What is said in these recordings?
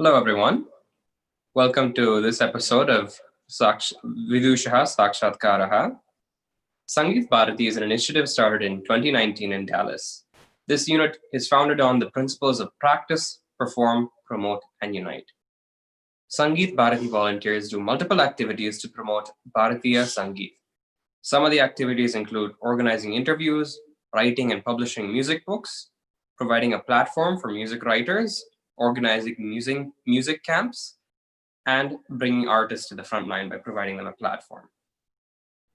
Hello, everyone. Welcome to this episode of Vidushah Sākshātkāraha. Sangeet Bharati is an initiative started in 2019 in Dallas. This unit is founded on the principles of practice, perform, promote, and unite. Sangeet Bharati volunteers do multiple activities to promote Bharatiya Sangeet. Some of the activities include organizing interviews, writing and publishing music books, providing a platform for music writers, organizing music camps, and bringing artists to the front line by providing them a platform.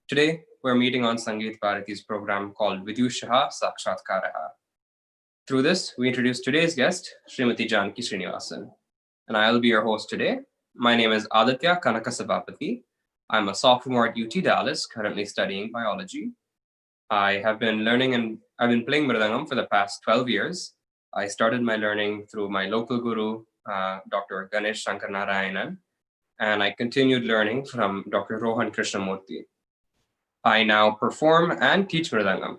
Today, we're meeting on Sangeet Bharati's program called Vidushah Sākshātkāraha. Through this, we introduce today's guest, Srimati Janaki Srinivasan, and I'll be your host today. My name is Aditya Kanakasabapati. I'm a sophomore at UT Dallas, currently studying biology. I have been learning and I've been playing mridangam for the past 12 years. I started my learning through my local guru, Dr. Ganesh Shankar Narayanan, and I continued learning from Dr. Rohan Krishnamurthy. I now perform and teach mridangam,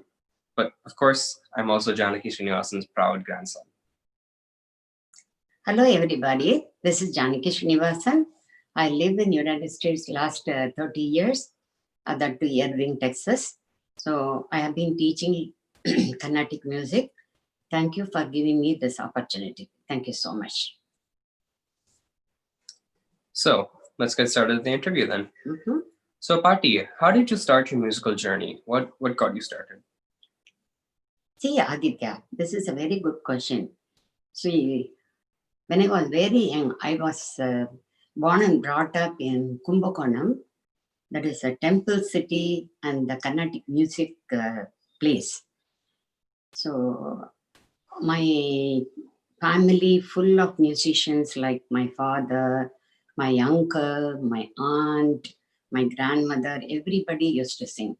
but of course, I'm also Janaki Srinivasan's proud grandson. Hello, everybody. This is Janaki Srinivasan. I live in United States last 30 years, that to Irving, Texas. So I have been teaching Carnatic music. Thank you for giving me this opportunity. Thank you so much. So let's get started with the interview then. Mm-hmm. So Pati, how did you start your musical journey? What got you started? See, Aditya, this is a very good question. See, when I was very young, I was born and brought up in Kumbakonam. That is a temple city and the Carnatic music place. So my family full of musicians like my father, my uncle, my aunt, my grandmother, everybody used to sing.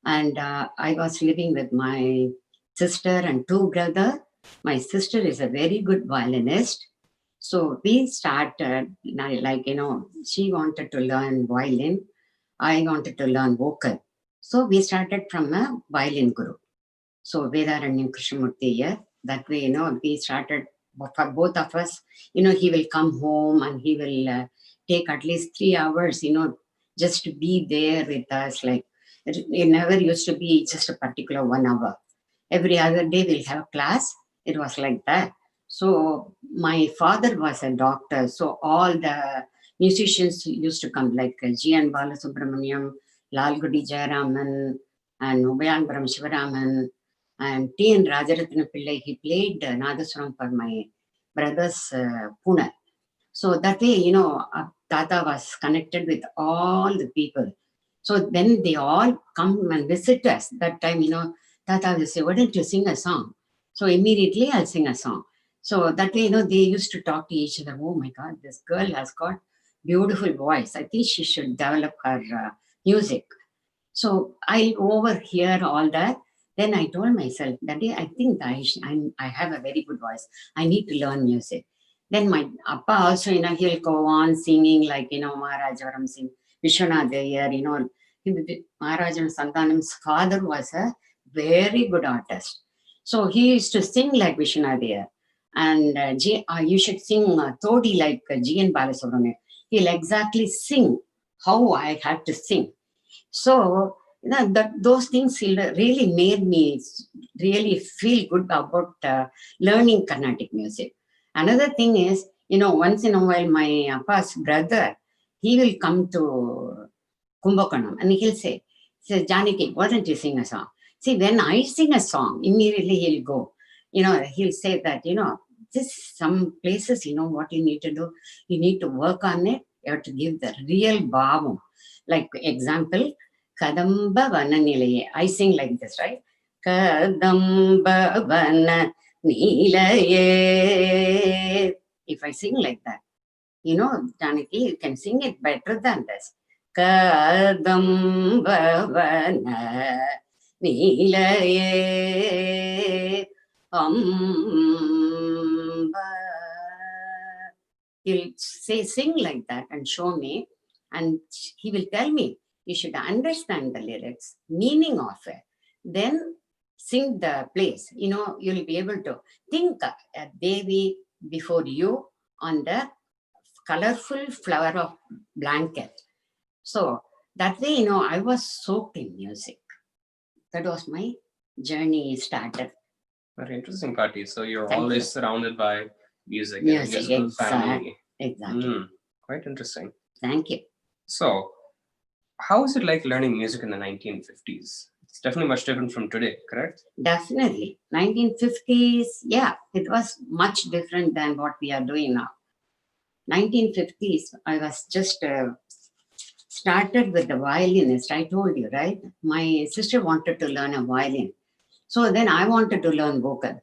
And I was living with my sister and two brothers. My sister is a very good violinist. So we started, like, she wanted to learn violin. I wanted to learn vocal. So we started from a violin group. So Vedaranyam Krishnamurthy here. That way, we started for both of us. He will come home and he will take at least 3 hours, just to be there with us. Like it never used to be just a particular 1 hour. Every other day we'll have a class. It was like that. So my father was a doctor. So all the musicians used to come like G.N. Balasubramaniam, Lalgudi Jayaraman, and Ubayanpuram Shivaraman, and T.N. Rajaratna Pillai. He played Nadaswaram for my brother's Pune. So that way, Tata was connected with all the people. So when they all come and visit us, that time, Tata will say, why don't you sing a song? So immediately I'll sing a song. So that way, they used to talk to each other. Oh my God, this girl has got beautiful voice. I think she should develop her music. So I overhear all that. Then I told myself, Daddy, I think I have a very good voice. I need to learn music. Then my Appa also, he'll go on singing like, Maharajavaram sing, Vishwanath Iyer, Maharajan Santanam's father was a very good artist. So he used to sing like Vishwanath Iyer. And you should sing Todi like G.N. Balasubramaniam. He'll exactly sing how I had to sing. So, those things really made me really feel good about learning Carnatic music. Another thing is, once in a while, my Appa's brother, he will come to Kumbakonam and he'll say, Janaki, why don't you sing a song? See, when I sing a song, immediately he'll go. He'll say that, this some places, what you need to do, you need to work on it. You have to give the real bhavam. Like example, Kadamba Vana Nilaye. I sing like this, right? Kadamba Vana Nilaye. If I sing like that, Janaki, you can sing it better than this. Kadamba Vana Nilaye. He'll say, sing like that and show me. And he will tell me, you should understand the lyrics, meaning of it. Then sing the place. You'll be able to think a Devi before you on the colorful flower of blanket. So that way, I was soaked in music. That was my journey started. Very interesting, Kati. So you're Thank always you. surrounded by music, Music, and a musical family. Exactly. Quite interesting. Thank you. So, how was it like learning music in the 1950s? It's definitely much different from today, correct? Definitely. 1950s, yeah, it was much different than what we are doing now. 1950s, I was just started with the violinist. I told you, right? My sister wanted to learn a violin. So then I wanted to learn vocal.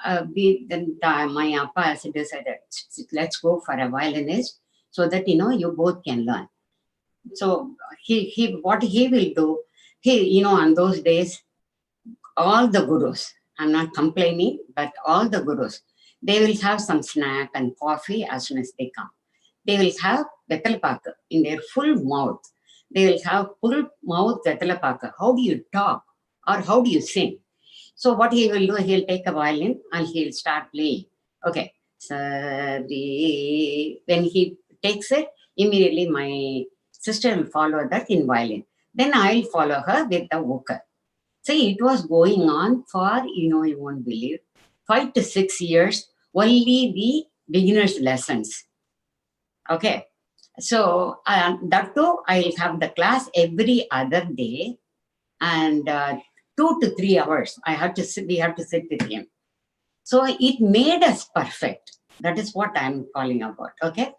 My appa has decided, let's go for a violinist so that, you both can learn. So what he will do, on those days, all the gurus, I'm not complaining, but all the gurus, they will have some snack and coffee as soon as they come. They will have vetalapaka in their full mouth. They will have full mouth vetalapaka. How do you talk or how do you sing? So what he will do, he'll take a violin and he'll start playing. Okay. So when he takes it, immediately my sister will follow that in violin. Then I'll follow her with the vocal. See, it was going on for, you won't believe, 5 to 6 years, only the beginner's lessons. Okay. So that too, I'll have the class every other day, and 2 to 3 hours we have to sit with him. So it made us perfect. That is what I'm calling about. Okay.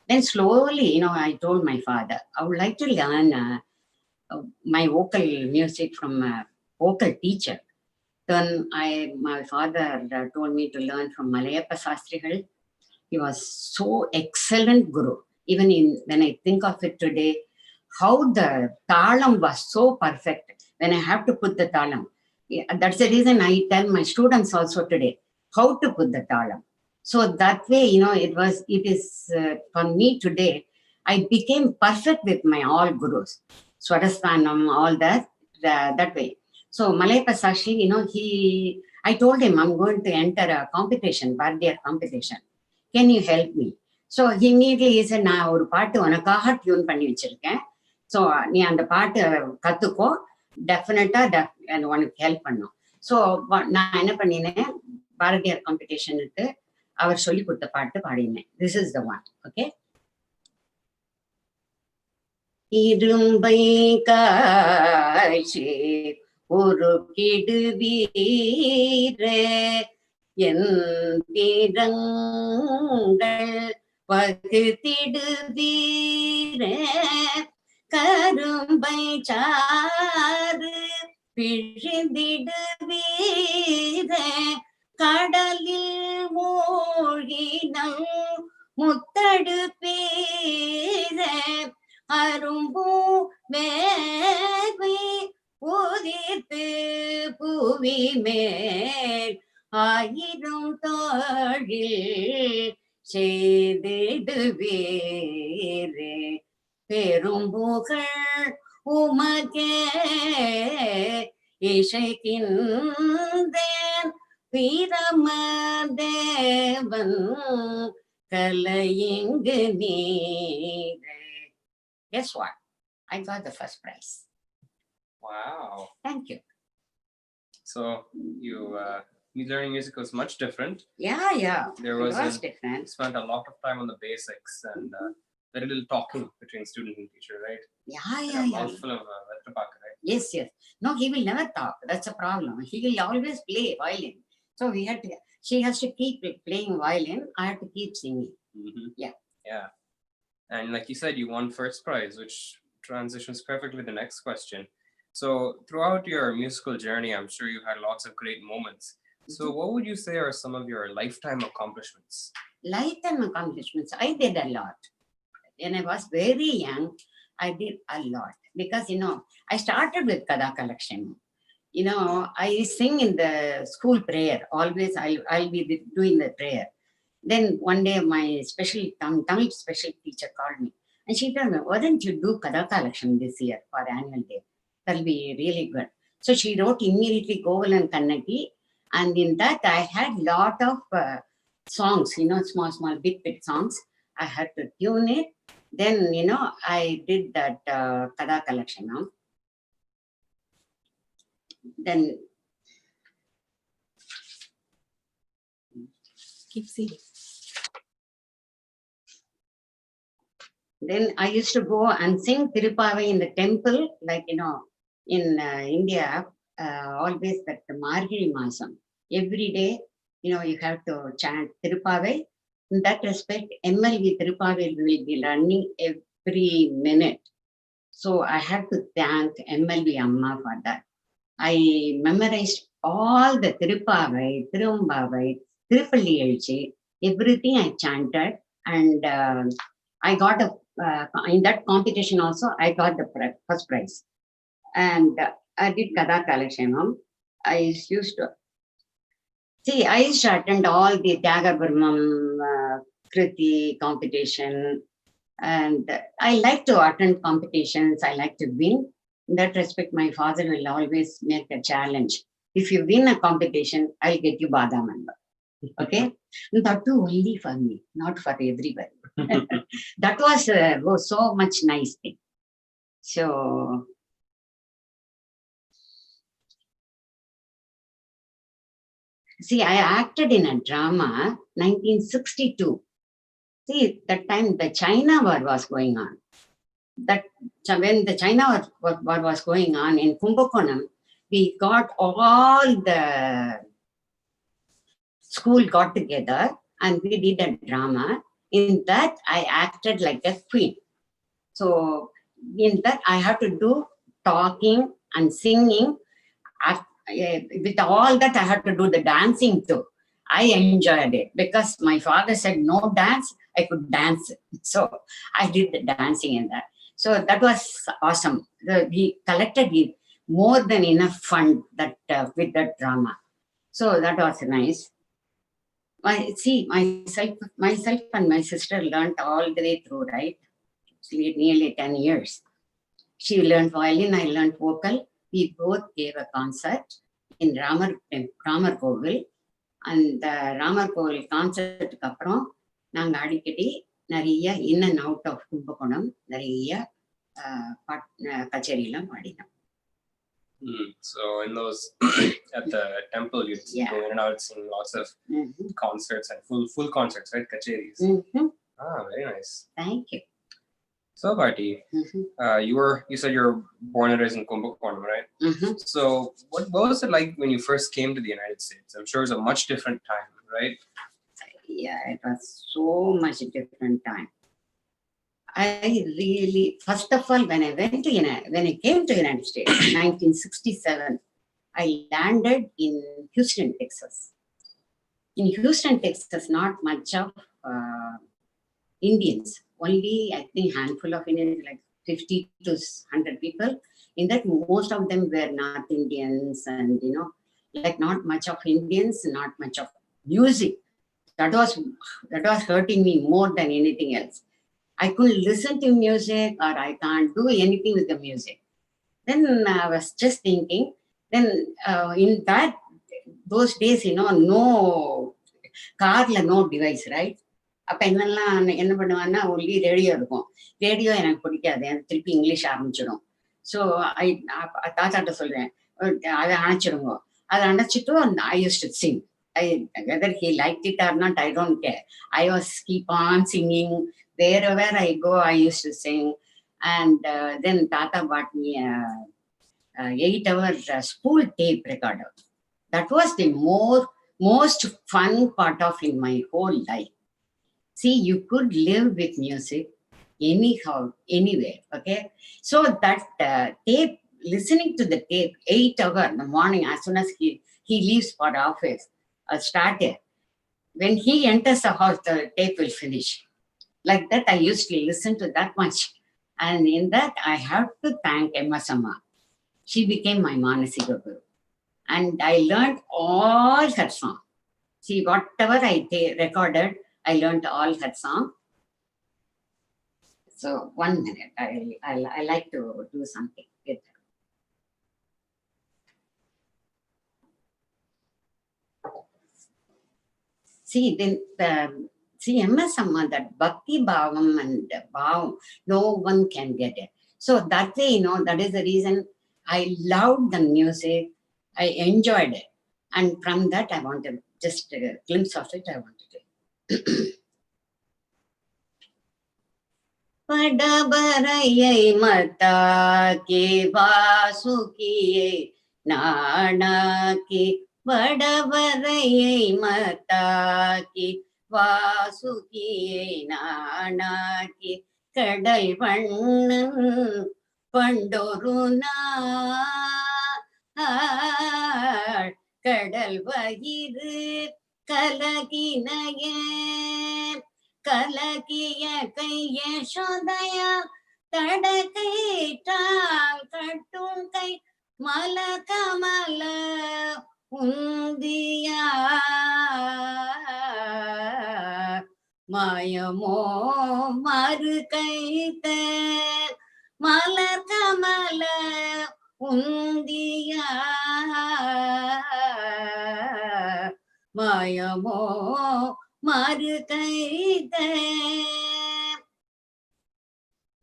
Then slowly, I told my father, I would like to learn my vocal music from a vocal teacher. Then my father told me to learn from Malayappa Sastrigal. He was so excellent guru. Even when I think of it today, how the talam was so perfect. When I have to put the talam, that's the reason I tell my students also today how to put the talam. So that way, it is for me today. I became perfect with my all gurus, Swarasthanam, all that way. So Malayappa Sashi, I told him I'm going to enter a competition, Bhardiya competition. Can you help me? So he immediately said, நான் ஒரு பாட்டு உனக்காக tune பண்ணி வச்சிருக்கேன். So நீ அந்த பாட்டு கற்றுக்கோ, டெஃபினட்டாக உனக்கு ஹெல்ப் பண்ணும். ஸோ நான் என்ன பண்ணினேன், பாரதியார் காம்படிஷனுக்கு அவர் சொல்லி கொடுத்த பாட்டு பாடினேன். This is the one. Okay. இரும்பை காய்ச்சி ஒரு கிடுவீரே எந்திரங்கள் வகுத்திடுவீரே கரும்பை சாறு பிழிந்திடுவீரே கடலில் மூழ்கினம் முத்தடுப்பீரே அரும்பூ மேவி உதிர்த்து புவி மேல் ஆயிரம் தோழில் செய்திடுவீரே பெரும் புகழ் உமகே இசைக்கின்றேன் பிரமதேவன் கலையிங்கு நீரே. Guess what? I got the first prize. Wow. Thank you. So learning music was much different. Yeah. There it was different. Spent a lot of time on the basics and very little talking between student and teacher, right? Yeah. Mouthful of vetalapaka, right? Yes. No, he will never talk. That's a problem. He will always play violin. So she has to keep playing violin. I have to keep singing. Mm-hmm. Yeah. And like you said, you won first prize, which transitions perfectly to the next question. So throughout your musical journey, I'm sure you had lots of great moments. So what would you say are some of your lifetime accomplishments? Lifetime accomplishments, I did a lot. When I was very young, I did a lot. Because, I started with Kada collection. I sing in the school prayer. Always I'll be doing the prayer. Then one day my Tamil special teacher called me and she told me, why don't you do Kada collection this year for annual day? That'll be really good. So she wrote immediately Goval and Kannaki, and in that I had lot of songs, small bit songs. I had to tune it. Then, I did that Kada Collection. Then, Keep seeing. Then I used to go and sing Tirupavai in the temple, like, in India, always that Margiri Masam. Every day, you have to chant Tirupavai. In that respect, MLV Tirupavai will be running every minute. So I have to thank MLV Amma for that. I memorized all the Tirupavai, Tirumbabai, Tirupalli Elchi, everything I chanted, and I got in that competition also, I got the first prize. And I did Kada Kalakshemam. I used to attend all the Tyaga Burmam Kriti competition, and I like to attend competitions. I like to win. In that respect, my father will always make a challenge. If you win a competition, I'll get you Bada member. Okay? And that too only for me, not for everybody. That was so much nice thing. So, see, I acted in a drama 1962. See, that time the China war was going on. When the China war was going on in Kumbakonam, we got all the school got together and we did a drama. In that, I acted like a queen. So in that, I have to do talking and singing. With all that, I had to do the dancing too. I enjoyed it because my father said no dance, I could dance. So I did the dancing in that. So that was awesome. We collected more than enough fund that with that drama. So that was nice. Myself and my sister learned all the way through, right? Nearly 10 years. She learned violin, I learned vocal. We both gave a concert in Ramar Kovil. And Ramar Kovil concert அப்புறம் நாங்க அடிக்கடி நிறைய in and out of Kumbakonam நிறைய கச்சேரிலாம் பாடினோம். So in those at the temple, you go in and out, sing lots of concerts and full concerts, right? Kacheris. Very nice. Thank you. So, Bharti, you said you're born and raised in Kumbakonam, right? So, what was it like when you first came to the United States? I'm sure it was a much different time, right? Yeah, it was so much different time. First of all, when I came to United States, 1967, I landed in Houston, Texas. In Houston, Texas, not much of Indians. Only, I think, handful of Indians, like 50 to 100 people. In that, most of them were North Indians and, like not much of Indians, not much of music. That was hurting me more than anything else. I couldn't listen to music or I can't do anything with the music. Then I was just thinking, then in those days, no car, no device, right? அப்போ என்ன பண்ணுவான்னா only radio இருக்கும். Radio எனக்கு பிடிக்காது, எனக்கு திருப்பி English ஆரம்பிச்சிடும். So தாத்தாட்ட சொல்கிறேன், அதை அணைச்சிடுங்க. அதை அணைச்சிட்டு I used to sing. Whether he liked it or not, I don't care. I was keep on singing. Wherever I go, I used to sing. And then Tata bought me a 8-hour spool tape recorder. That was the most fun part of in my whole life. See, you could live with music anyhow, anywhere, okay? So that tape, listening to the tape, 8 hours in the morning, as soon as he leaves for office, started. When he enters the house, the tape will finish. Like that, I used to listen to that much. And in that, I have to thank Emma Sama. She became my Manasika Guru. And I learned all her songs. See, whatever I recorded, I learned all her songs. So 1 minute, I like to do something with her. See, then see, MS Amma, that Bhakti Bhavam and Bhavam, no one can get it. So that way, that is the reason I loved the music. I enjoyed it. And from that, I wanted just a glimpse of it, I wanted it. படபரையை மத்தாக்கி வாசுகியை நாடாக்கி வடவரையை மத்தாக்கி வாசுகியை நாடாக்கி கடல் வண்ணன் பண்டொரு நாள் கடல் வயிறு கலகினைய கலகிய கைய சோதய தடகைட்டால் கட்டும் கை மல கமல உந்திய மாயமோ மறு கைத்த மலர் கமல உந்திய மாயமோ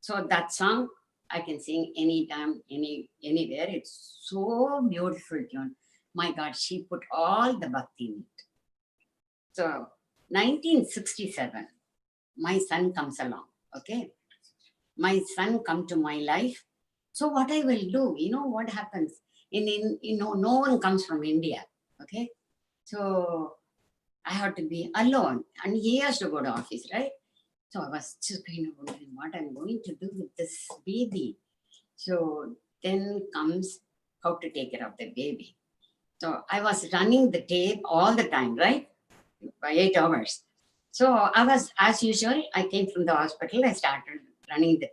So that song I can sing anytime, anywhere. It's so beautiful tune. My God, she put all the bhakti in it. So 1967, my son comes along. Okay, my son come to my life. So what I will do? What happens? No one comes from India. Okay, so I have to be alone, and he has to go to office, right? So I was just kind of wondering what I'm going to do with this baby. So then comes how to take care of the baby. So I was running the tape all the time, right? By 8 hours. So I was, as usual, I came from the hospital, I started running the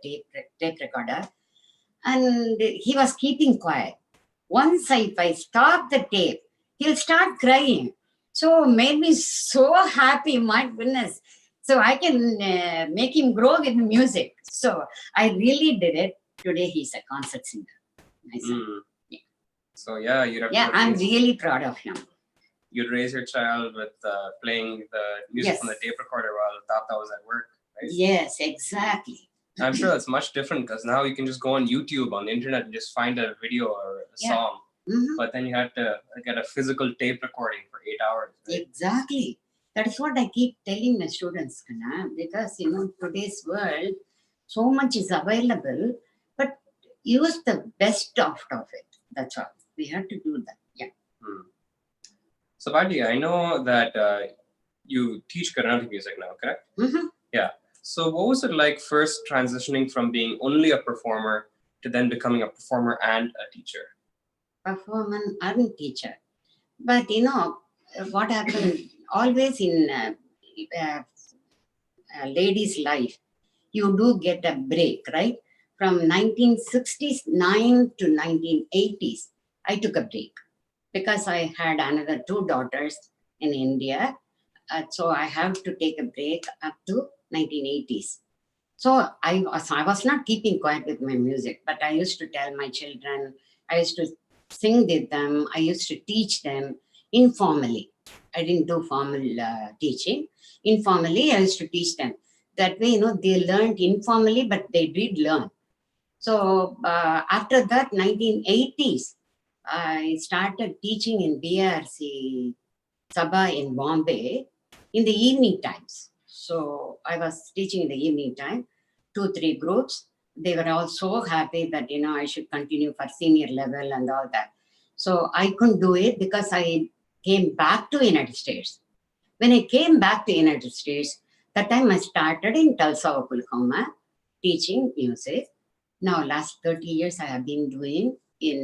tape recorder, and he was keeping quiet. Once if I stop the tape, he'll start crying. So made me so happy, my goodness. So I can make him grow with music. So I really did it. Today he's a concert singer. My son. Yeah. So yeah, I'm really proud of him. You'd raise your child with playing the music from the tape recorder while Tata was at work, right? Yes, exactly. I'm sure that's much different because now you can just go on YouTube, on the internet, and just find a video or a song. Mm-hmm. But then you have to get a physical tape recording for 8 hours. Right? Exactly. That is what I keep telling my students, because today's world, so much is available, but use the best out of it. That's all. We have to do that. Yeah. So, Badi, I know that you teach Carnatic music now, correct? Mm-hmm. Yeah. So, what was it like first transitioning from being only a performer to then becoming a performer and a teacher? Performer and teacher. But what happened always in a lady's life, you do get a break, right? From 1969 to 1980s, I took a break because I had another 2 daughters in India. So I have to take a break up to 1980s. So I was not keeping quiet with my music, but I used to tell my children, I used to sing with them, I used to teach them informally. I didn't do formal teaching. Informally, I used to teach them. That way, they learned informally, but they did learn. So after that, 1980s, I started teaching in BRC Sabha in Bombay in the evening times. So I was teaching in the evening time, 2-3 groups. They were all so happy that, I should continue for senior level and all that. So I couldn't do it because I came back to United States. When I came back to United States, that time I started in Tulsa, Oklahoma, teaching music. Now, last 30 years I have been doing in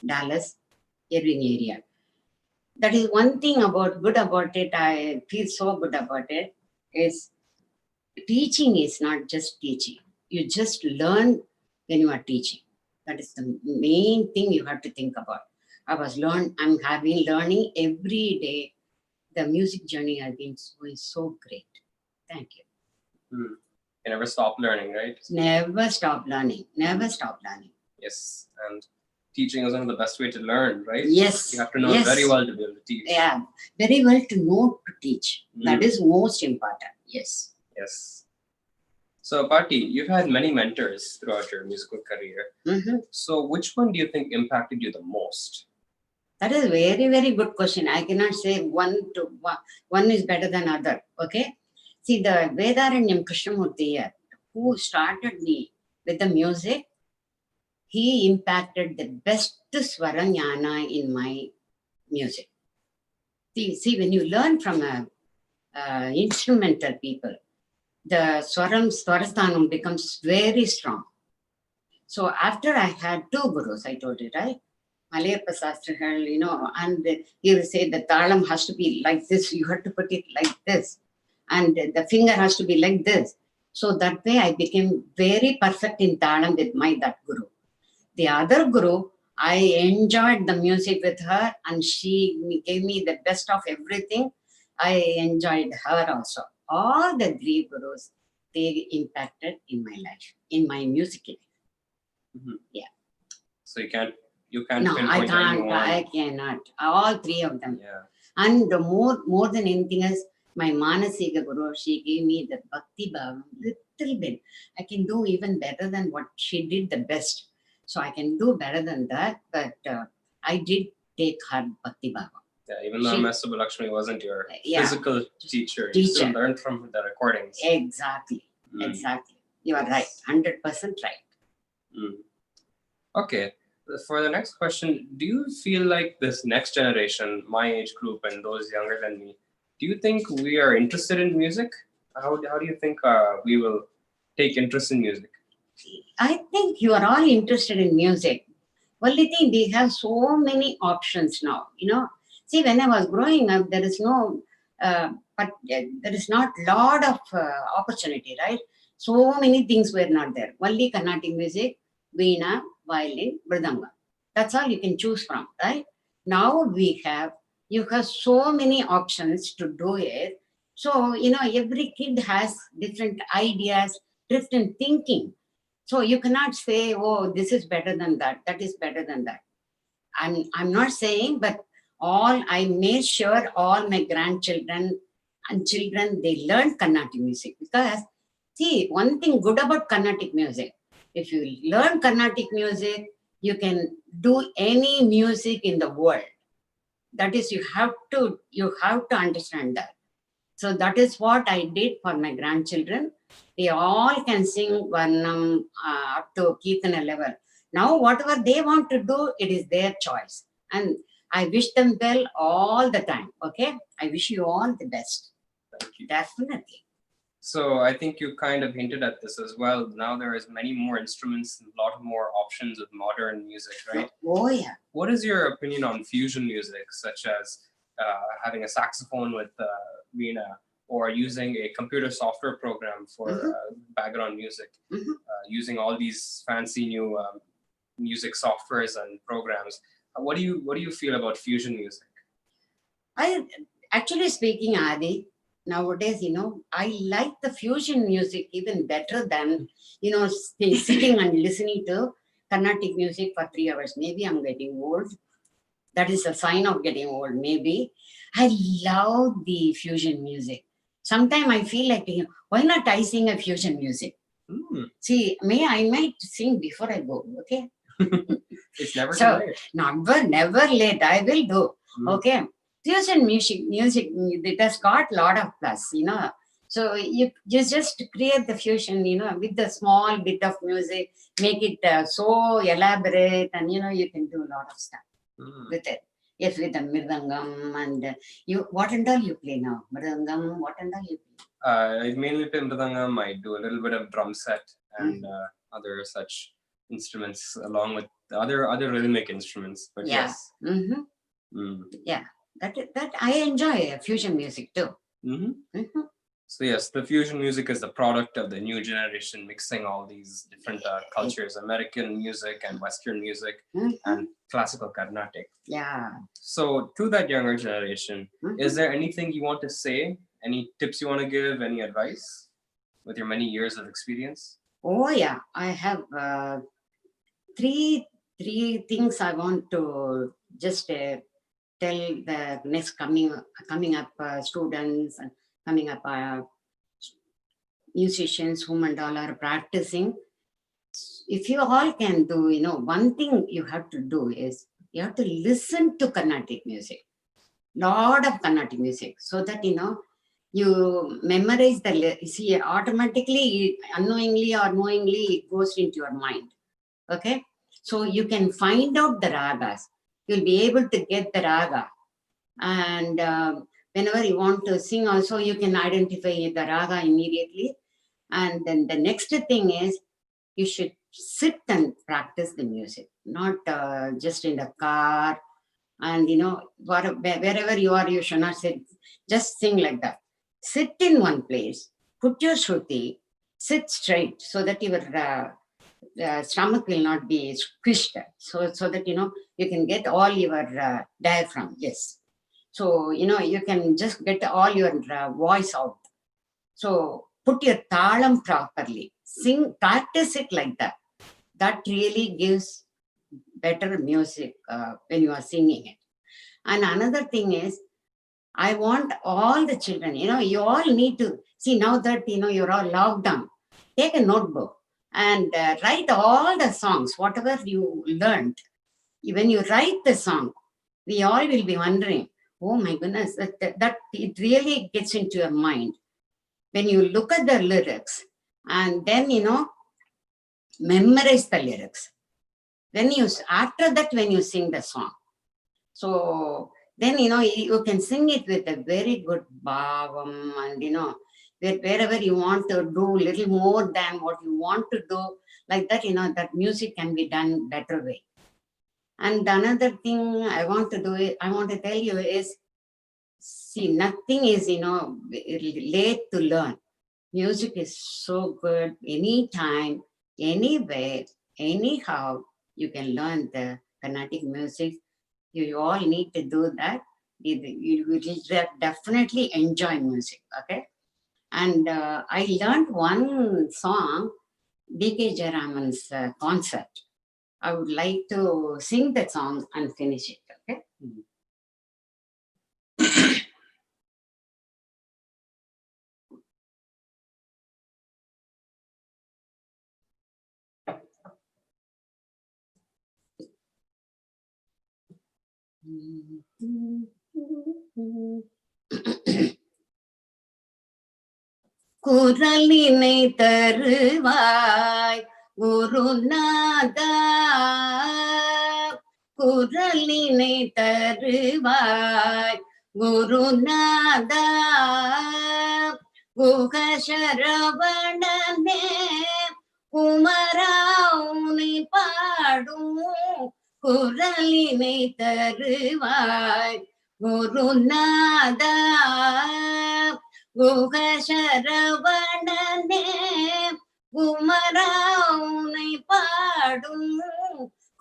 Dallas, Irving area. That is one thing good about it, I feel so good about it, is teaching is not just teaching. You just learn when you are teaching. That is the main thing you have to think about. I'm having learning every day. The music journey has been so great. Thank you. You never stop learning, right? Never stop learning. Never stop learning. Yes. And teaching is one of the best way to learn, right? Yes. You have to know yes. very well to be able to teach. Yeah, very well to know to teach. That is most important. Yes. Yes. So, Patti, you've had many mentors throughout your musical career. So, which one do you think impacted you the most? That is a very, very good question. I cannot say one is better than other. Okay. See, the Vedaranyam Krishnamurti, who started me with the music, he impacted the best Swaranyana in my music. See, when you learn from instrumental people, the Swarasthanam becomes very strong. So after I had two gurus, I told you, right? Malayappa Sastrigal, and he will say the talam has to be like this, you have to put it like this, and the finger has to be like this. So that way I became very perfect in talam with that guru. The other guru, I enjoyed the music with her, and she gave me the best of everything. I enjoyed her also. All the three gurus, they impacted in my life, in my music life. Yeah. So you can't No, I pinpoint can't. anyone. I cannot. All three of them. Yeah. And the more than anything else, my Manasika Guru, she gave me the Bhakti Bhavam little bit. I can do even better than what she did the best. So I can do better than that. But I did take her Bhakti Bhavam. Yeah, even though Ms. Subbalakshmi wasn't your physical teacher, you still learned from the recordings. Exactly. Exactly. You are right. 100% right. Okay. For the next question, do you feel like this next generation, my age group and those younger than me, do you think we are interested in music? How do you think we will take interest in music? I think you are all interested in music. Only thing, we have so many options now. See, when I was growing up, there is no, but there is not lot of opportunity, right? So many things were not there. Only Carnatic music, veena, violin, mridanga. That's all you can choose from, right? Now you have so many options to do it. So, every kid has different ideas, different thinking. So you cannot say, oh, this is better than that, that is better than that. I'm not saying, but I made sure all my grandchildren and children, they learn Carnatic music. Because, see, one thing good about Carnatic music, if you learn Carnatic music, you can do any music in the world. That is, you have to understand that. So that is what I did for my grandchildren. They all can sing Varnam up to Kirtana level. Now, whatever they want to do, it is their choice. And I wish them well all the time. Okay? I wish you all the best. Thank you. Definitely. So I think you kind of hinted at this as well. Now there is many more instruments and a lot more options with modern music, right? Oh, yeah. What is your opinion on fusion music, such as having a saxophone with veena, or using a computer software program for background music, using all these fancy new music softwares and programs? What do you feel about fusion music? Actually speaking, Adi, nowadays, I like the fusion music even better than, sitting and listening to Carnatic music for 3 hours. Maybe I'm getting old. That is a sign of getting old, maybe. I love the fusion music. Sometimes I feel like, why not I sing a fusion music? See, I might sing before I go, okay? It's never too late. Never late. I will do, okay? Fusion music, it has got a lot of plus, So you just create the fusion, with the small bit of music, make it so elaborate, and, you can do a lot of stuff with it. Yes, with the mridangam and what and all you play now? Mridangam, what and all you play? I mainly play mridangam. I do a little bit of drum set and other such instruments, along with the other rhythmic instruments. But yes. Yeah, that I enjoy fusion music too. So yes, the fusion music is the product of the new generation mixing all these different cultures, American music and Western music and classical Carnatic. Yeah. So to that younger generation, is there anything you want to say? Any tips you want to give? Any advice with your many years of experience? Oh yeah, I have three 3 things I want to just tell the next coming up students and coming up musicians whom and all are practicing. If you all can do, one thing you have to do is you have to listen to Carnatic music, lot of Carnatic music, so that you memorize see, automatically, unknowingly or knowingly, it goes into your mind. Okay, so you can find out the ragas. You'll be able to get the raga, and whenever you want to sing, also you can identify the raga immediately. And then the next thing is you should sit and practice the music, not just in the car. And wherever you are, you should not sit, just sing like that. Sit in one place, put your shruti, sit straight, so that your stomach will not be squished, so that you can get all your diaphragm. Yes, so you can just get all your voice out. So put your talam properly, sing, practice it like that. That really gives better music when you are singing it. And another thing is, I want all the children, you all need to see, now that you're all locked down, take a notebook and write all the songs, whatever you learned. When you write the song, we all will be wondering, oh my goodness, that it really gets into your mind. When you look at the lyrics and then, memorize the lyrics. After that, when you sing the song, so then, you can sing it with a very good bhavam, and, wherever you want to do little more than what you want to do, like that, that music can be done better way. And another thing I want to tell you is, see, nothing is, late to learn. Music is so good. Anytime, anywhere, anyhow, you can learn the Carnatic music. You all need to do that. You will definitely enjoy music. Okay. And I learned one song, D.K. Jayaraman's concert. I would like to sing that song and finish it. Okay. குரலினை தருவாய் குருநாதா, குரலினை தருவாய் குருநாதா, குகசரவணனே குமராவுனை பாடும் குரலினை தருவாய் குருநாதா, குகசரவணனே குமராவுனை பாடும்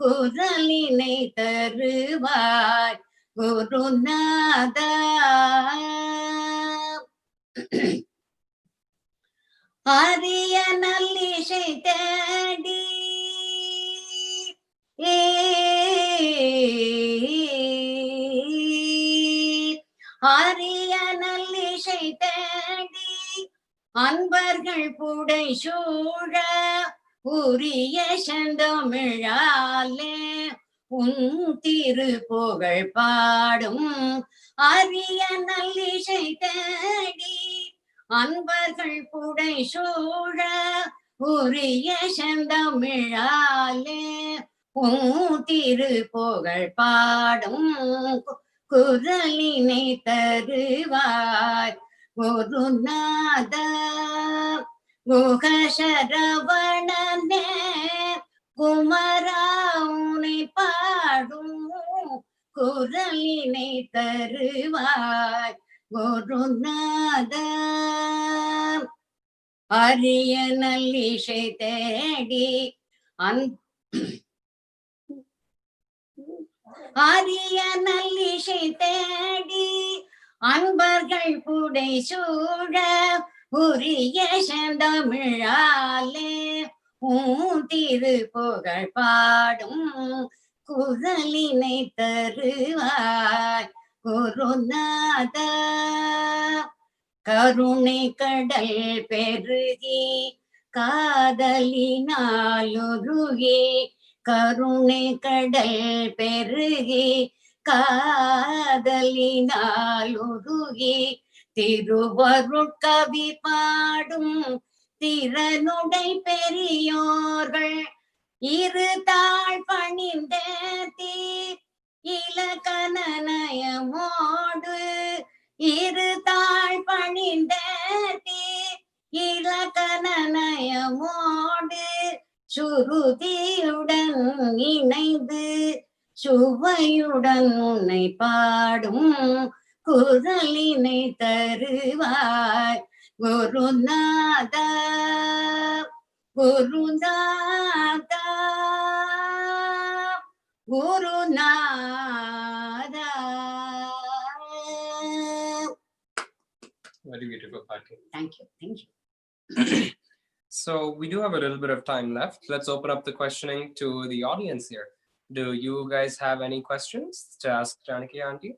குரலினை தருவாய் குருநாதா. அரிய நல்லிசை தேடி அரிய நல்லிசை தேடி அன்பர்கள் புடை சூழ உரிய செந்தமிழாலே உன் திருப்புகழ் பாடும். அரிய நல்லிசை தேடி அன்பர்கள் புடை சூழ உரிய செந்தமிழாலே உன் திருப்புகழ் பாடும் குரலினை தருவாய் குருநாதா, குகசரவணனே குமராவுனை பாடும் குரலினை தருவாய் குருநாதா. அரிய நல்லிசை தேடி அரிய நல்லிசை தேடி அன்பர்கள் புடை சூழ உரிய செந்தமிழாலே கூந்திரு புகழ் பாடும் குரலினை தருவாய் குருநாத. கருணை கடல் பெருகி காதலினாலுருகி, கருணை கடல் பெருகி காதலினாலுருகி, திருவருட்கவி பாடும் திறனுடை பெரியோர்கள் இரு தாழ் பணிந்தேத்தி இலக்கணநயமோடு, இரு தாழ் பணிந்தேத்தி இலக்கணநயமோடு, சுருதியுடன் இணைந்து சுவையுடன் உன்னை பாடும் குரலினை தருவாய் Gurunatha. Gurunatha Gurunatha. Very beautiful, Pati. Thank you. Thank you. So we do have a little bit of time left. Let's open up the questioning to the audience here. Do you guys have any questions to ask Janaki Auntie?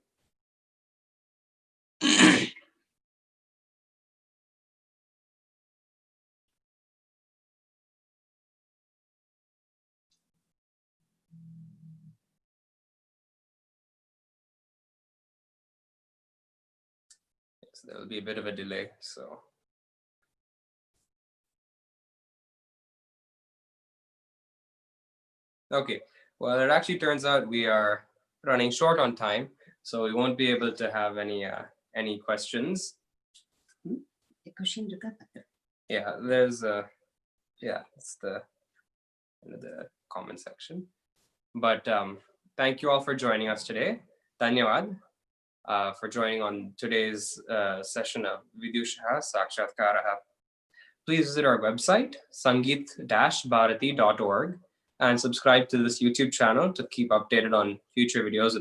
Yes, there will be a bit of a delay, so. Okay, well, it actually turns out we are running short on time, so we won't be able to have any questions. The question இருக்கா? Yeah, there's it's the comment section. But thank you all for joining us today. Dhanyavad for joining on today's session of Vidushah Sākshātkāraha. Please visit our website, sangeet-bharati.org, and subscribe to this YouTube channel to keep updated on future videos with